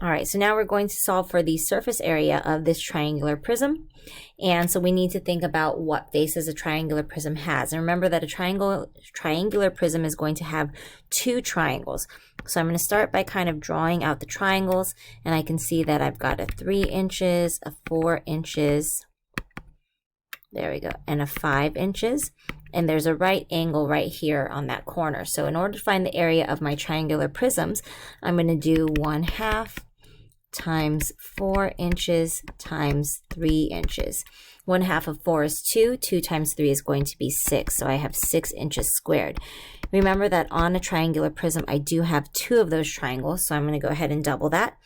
All right, so now we're going to solve for the surface area of this triangular prism. And so we need to think about what faces a triangular prism has. And remember that a triangular prism is going to have two triangles. So I'm going to start by kind of drawing out the triangles, and I can see that I've got a 3 inches, a 4 inches, there we go, and a 5 inches. And there's a right angle right here on that corner. So in order to find the area of my triangular prisms, I'm going to do 1/2 times 4 inches times 3 inches. 1/2 of 4 is 2. 2 times 3 is going to be 6. So I have 6 inches squared. Remember that on a triangular prism, I do have 2 of those triangles. So I'm going to go ahead and double that.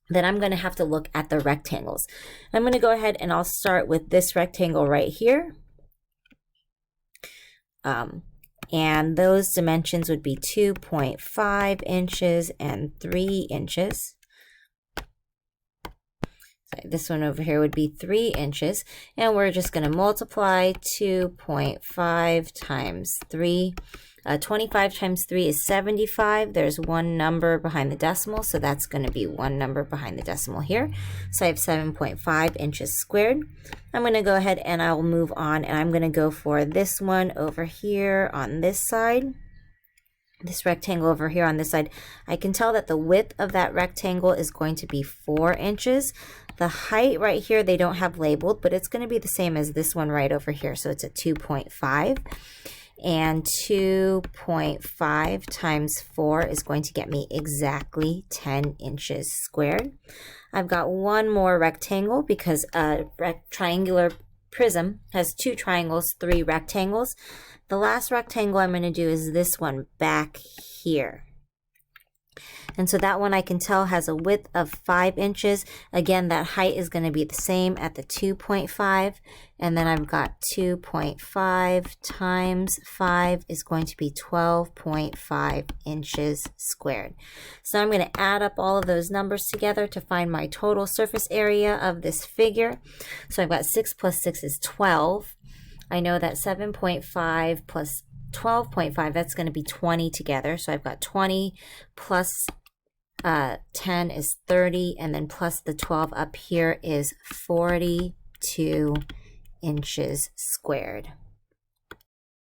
Then I'm going to have to look at the rectangles. I'm going to go ahead and I'll start with this rectangle right here. And those dimensions would be 2.5 inches and 3 inches. This one over here would be 3 inches, and we're just going to multiply 2.5 times 3. 25 times 3 is 75. There's one number behind the decimal, so that's going to be one number behind the decimal here. So I have 7.5 inches squared. I'm going to go ahead and I'll move on, and I'm going to go for this one over here on this side. This rectangle over here on this side, I can tell that the width of that rectangle is going to be 4 inches. The height right here, they don't have labeled, but it's going to be the same as this one right over here. So it's a 2.5. And 2.5 times 4 is going to get me exactly 10 inches squared. I've got one more rectangle because a triangular prism has 2 triangles, 3 rectangles. The last rectangle I'm going to do is this one back here. And so that one I can tell has a width of 5 inches. Again, that height is going to be the same at the 2.5. And then I've got 2.5 times 5 is going to be 12.5 inches squared. So I'm going to add up all of those numbers together to find my total surface area of this figure. So I've got 6 plus 6 is 12. I know that 7.5 plus 12.5, that's going to be 20 together. So I've got 20 plus 10 is 30, and then plus the 12 up here is 42 inches squared.